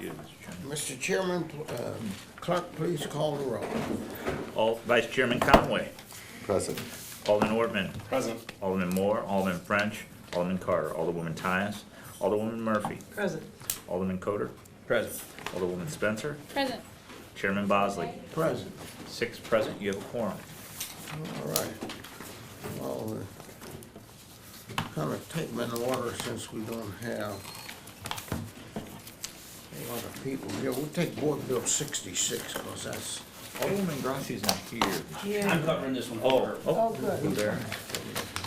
You, Mr. Chairman. Mr. Chairman, clerk, please call the roll. Vice Chairman Conway. Present. Alderman Ortman. Present. Alderman Moore. Alderman French. Alderman Carter. Alderwoman Tyus. Alderwoman Murphy. Present. Alderman Coder. Present. Alderwoman Spencer. Present. Chairman Bosley. Present. 6 present, you have a quorum. All right. Well, kind of take them in order since we don't have a lot of people here. We'll take Board Bill 66, because that's, Alderwoman Gracia's not here. I'm covering this one. Oh, good. Who's there?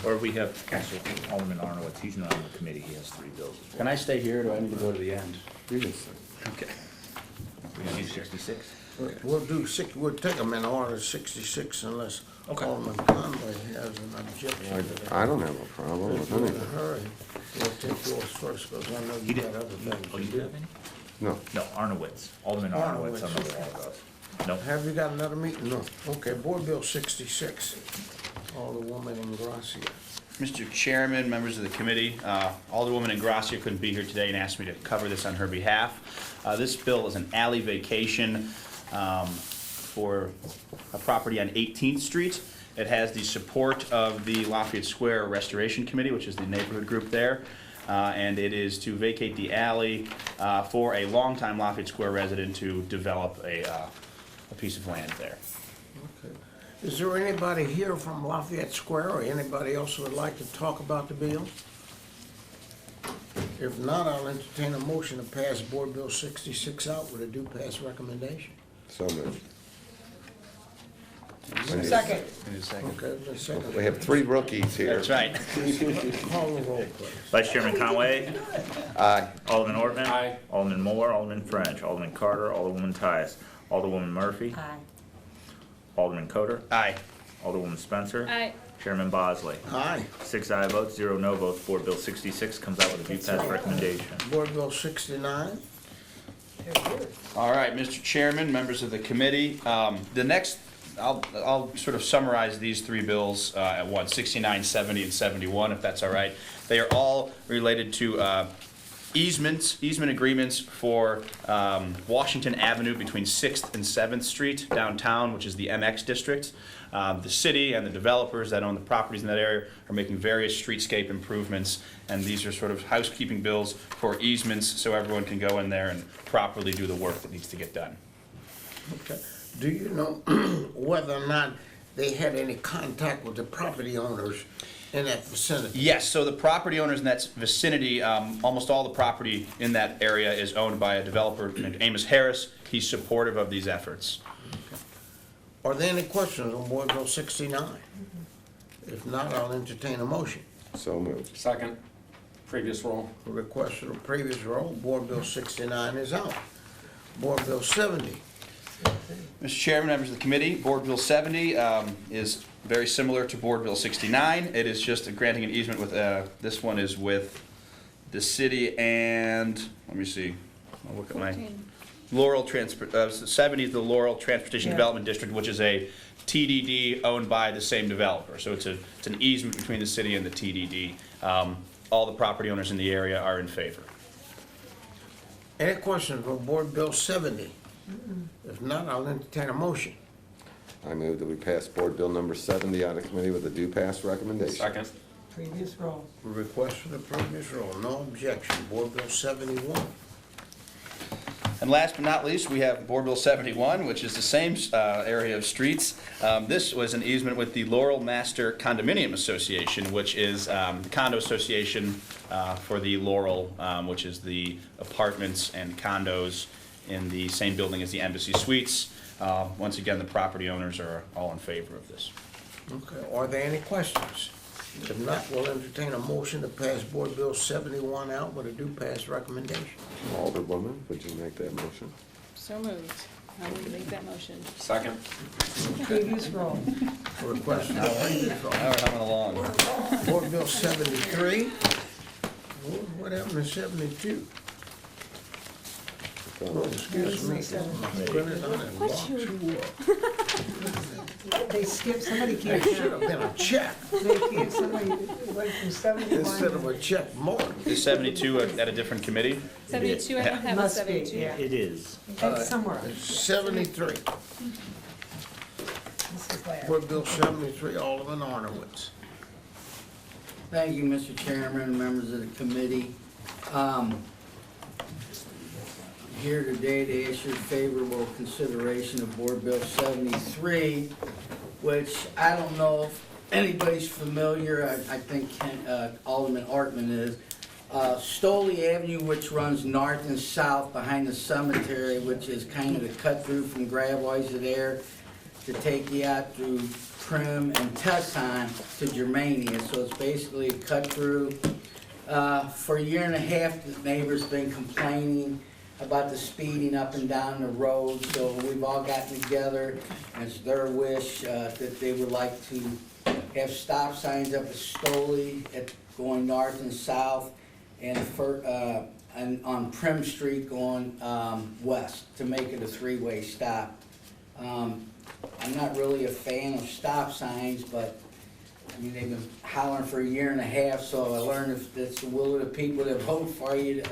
Or we have also Alderman Arnowitz, he's not on the committee, he has 3 bills. Can I stay here, or do I need to go to the end? You can say. Okay. We gonna do 66? we'll do we'll take them in order, 66, unless Okay. Alderman Conway has an objection to that. I don't have a problem If with you're in a anything. hurry, we'll take yours first, because I know you got other things Oh, to you do. have any? No. No, Arnowitz, Alderman Arnowitz, I'm Arnowitz. not all those. No, Have you got another meeting? No. Okay, Board Bill 66, Alderwoman Ingracia. Mr. Chairman, members of the committee, Alderwoman Ingracia couldn't be here today and asked me to cover this on her behalf. This bill is an alley vacation for a property on 18th Street. It has the support of the Lafayette Square Restoration Committee, which is the neighborhood group there. And it is to vacate the alley for a longtime Lafayette Square resident to develop a piece of land there. Okay. Is there anybody here from Lafayette Square, or anybody else who would like to talk about the bill? If not, I'll entertain a motion to pass Board Bill 66 out with a due pass recommendation. So moved. Second. Okay, the second. We have 3 rookies here. That's right. Call the roll, please. Vice Chairman Conway. Aye. Alderman Ortman. Aye. Alderman Moore, Alderman French, Alderman Carter, Alderwoman Tyus, Alderwoman Murphy, Aye. Alderman Coder, Aye. Alderwoman Spencer. Aye. Chairman Bosley. Aye. 6 aye votes, 0 no votes. Board Bill 66 comes out with a due pass recommendation. Board Bill 69. All right, Mr. Chairman, members of the committee, the next, I'll sort of summarize these 3 bills at once, 69, 70, and 71, if that's all right. They are all related to easement agreements for Washington Avenue between 6th and 7th Street downtown, which is the MX district. The city and the developers that own the properties in that area are making various streetscape improvements, and these are sort of housekeeping bills for easements so everyone can go in there and properly do the work that needs to get done. Okay. Do you know whether or not they had any contact with the property owners in that vicinity? Yes, so the property owners in that vicinity, almost all the property in that area is owned by a developer named Amos Harris. He's supportive of these efforts. Are there any questions on Board Bill 69? If not, I'll entertain a motion. So moved. Second, previous roll. A request for the previous roll, Board Bill 69 is out. Board Bill 70. Mr. Chairman, members of the committee, Board Bill 70 is very similar to Board Bill 69. It is just granting an easement with, this one is with the city and, let me see, I'll look at my, 70 is the Laurel Transportation Yeah. Development District, which is a TDD owned by the same developer. So it's an easement between the city and the TDD. All the property owners in the area are in favor. Any questions on Board Bill 70? If not, I'll entertain a motion. I move that we pass Board Bill number 70 out of committee with a due pass recommendation. Second. Previous roll. A request for the previous roll, no objection. Board Bill 71. And last but not least, we have Board Bill 71, which is the same area of streets. This was an easement with the Laurel Master Condominium Association, which is the condo association for the Laurel, which is the apartments and condos in the same building as the Embassy Suites. Once again, the property owners are all in favor of this. Okay, are there any questions? If not, we'll entertain a motion to pass Board Bill 71 out with a due pass recommendation. Alderwoman, would you make that motion? So moved. I will make that motion. Second. Previous roll. A request for the previous roll. Now we're coming along. Board Bill 73. What happened to 72? Oh, excuse me. My goodness, I done lost you. They skipped, somebody It can't should have count. been a check Somebody went from 71. instead of a check more. Is 72 at a different committee? 72, I don't have a Must be, 72. yeah. It is. It's somewhere. 73, This is Larry. Board Bill 73, Alderman Arnowitz. Thank you, Mr. Chairman, members of the committee. Here today to issue favorable consideration of Board Bill 73, which I don't know if anybody's familiar, I think Alderman Artman is. Stoley Avenue, which runs north and south behind the cemetery, which is kind of the cut through from Gravois to there to take you out through Prim and Tesson to Germania. So it's basically a cut through. For a year and a half, the neighbors been complaining about the speeding up and down the road. So we've all gotten together, and it's their wish that they would like to have stop signs up at Stoley going north and south, and on Prim Street going west to make it a three-way stop. I'm not really a fan of stop signs, but I mean, they've been hollering for a year and a half, so I learned if it's the will of the people that vote for you,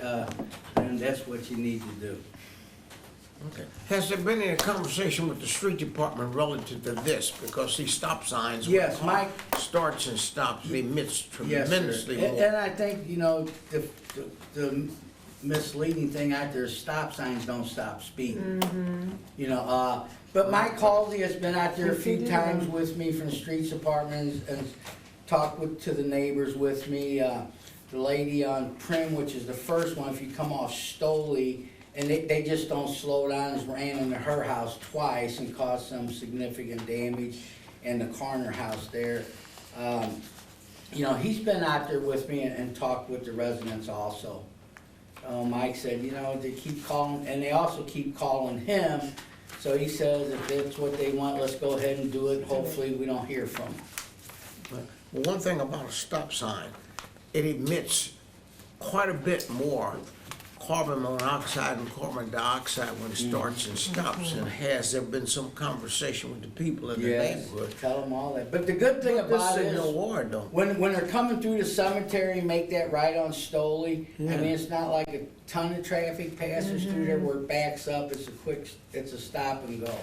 then that's what you need to do. Okay. Has there been any conversation with the street department relative to this? Because these stop signs. when Yes, car Mike. Starts and stops, they miss Yes, sir. tremendously And more. I think, you know, the misleading thing out there is stop signs don't stop speeding. You know, but Mike Halsey has been out there a few times with me from the streets department and talked to the neighbors with me. The lady on Prim, which is the first one, if you come off Stoley, and they just don't slow down, has ran into her house twice and caused some significant damage, and the corner house there. You know, he's been out there with me and talked with the residents also. Mike said, you know, they keep calling, and they also keep calling him, so he says if that's what they want, let's go ahead and do it, hopefully we don't hear from them. Well, one thing about a stop sign, it emits quite a bit more carbon monoxide and carbon dioxide when it starts and stops. And has there been some conversation with the people in the Yes, neighborhood? tell them all that, but the good thing about This it is your is, ward though. when they're coming through the cemetery, make that right on Stoley, I Yeah. mean, it's not like a ton of traffic passes through there where it backs up, it's a stop and go.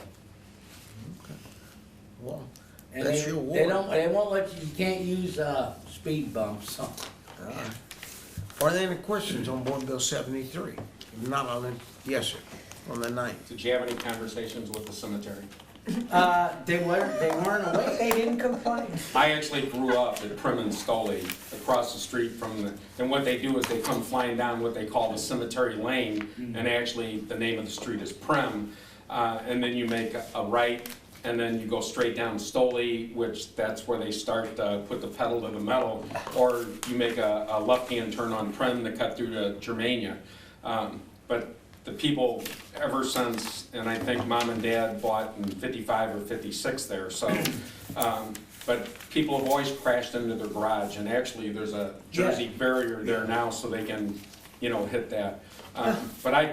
Well, And that's they, your they ward. they won't let you can't use, speed bumps, so. Are there any questions on Board Bill 73? If not, yes, sir, on the 9th. Did you have any conversations with the cemetery? They weren't awake. They didn't complain. I actually grew up at Prim and Stoley, across the street from the, and what they do is they come flying down what they call the cemetery lane, and actually, the name of the street is Prim, and then you make a right, and then you go straight down Stoley, which that's where they start to put the pedal to the metal, or you make a left-hand turn on Prim to cut through to Germania. But the people, ever since, and I think mom and dad bought in 55 or 56 there, so, but people have always crashed into their garage, and actually, there's a Jersey barrier there now, so they can, you know, hit that. But I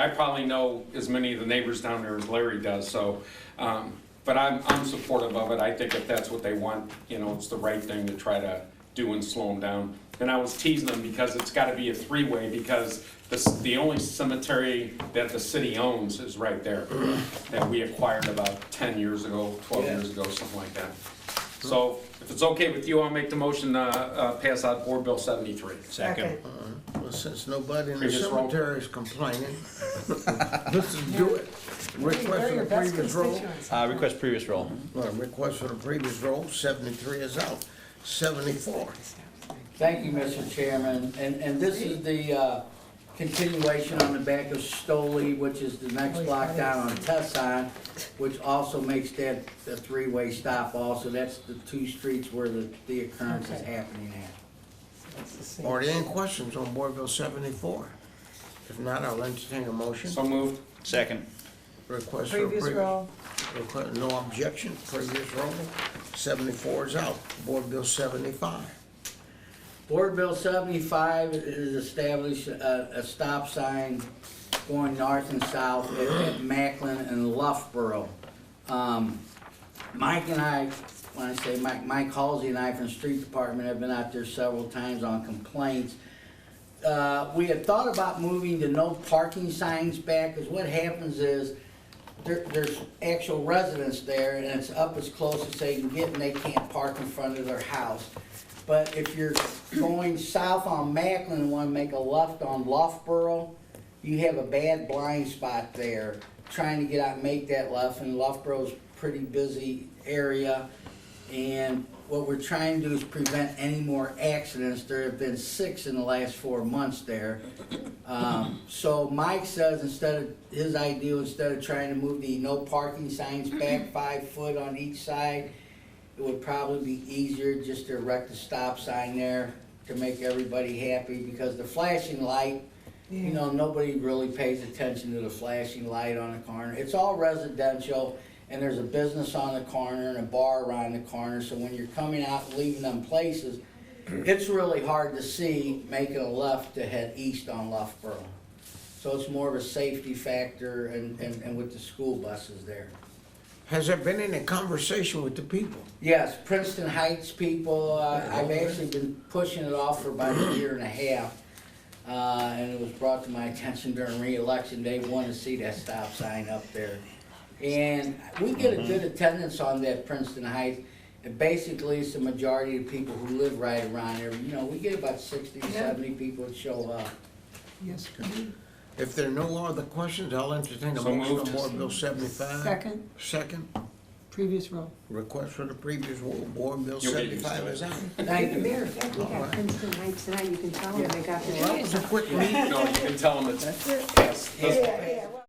probably know as many of the neighbors down there as Larry does, so, but I'm supportive of it. I think if that's what they want, you know, it's the right thing to try to do and slow them down. And I was teasing them because it's gotta be a three-way, because the only cemetery that the city owns is right there, that we acquired about 10 years ago, 12 years ago, something like that. So, if it's okay with you, I'll make the motion to pass out Board Bill 73. Second. Well, since nobody in the Previous roll. cemetery is complaining, let's do it. Request They're for your the best previous roll. constituents. Request previous roll. Request for the previous roll, 73 is out. 74. Thank you, Mr. Chairman. And this is the continuation on the back of Stoley, which is the next block down on Tesson, which also makes that a three-way stop also. That's the two streets where the occurrence is happening at. That's the same. Are there any questions on Board Bill 74? If not, I'll entertain a motion. So moved. Second. Request for Previous roll. No objection, previous roll. 74 is out. Board Bill 75. Board Bill 75 is established a stop sign going north and south at Macklin and Loughborough. Mike and I, when I say Mike Halsey and I from Street Department have been out there several times on complaints. We had thought about moving the no parking signs back, because what happens is, there's actual residents there, and it's up as close as they can get, and they can't park in front of their house. But if you're going south on Macklin and wanna make a left on Loughborough, you have a bad blind spot there, trying to get out and make that left, and Loughborough's a pretty busy area. And what we're trying to do is prevent any more accidents. There have been 6 in the last 4 months there. So Mike says his idea, instead of trying to move the no parking signs back 5 foot on each side, it would probably be easier just to erect a stop sign there to make everybody happy, because the flashing light, you know, nobody really pays attention to the flashing light on the corner. It's all residential, and there's a business on the corner and a bar around the corner, so when you're coming out and leaving them places, it's really hard to see making a left to head east on Loughborough. So it's more of a safety factor, and with the school buses there. Has there been any conversation with the people? Yes, Princeton Heights people, I've actually been pushing it off for about a year and a half. And it was brought to my attention during re-election, they want to see that stop sign up there. And we get a good attendance on that Princeton Heights. And basically, it's the majority of people who live right around there. You know, we get about 60, 70 people that show up. Yes, If there are no other questions, I'll entertain a So motion on moved. Board Bill 75. second, Second, previous row. request for the previous Board Bill You'll get used 75 to it. is out. Thank you. Mayor, if we got Princeton Heights tonight, you can tell them they got Well, that was a the. quick meeting. No, you can tell them it's, That's it. yes, Yeah, well.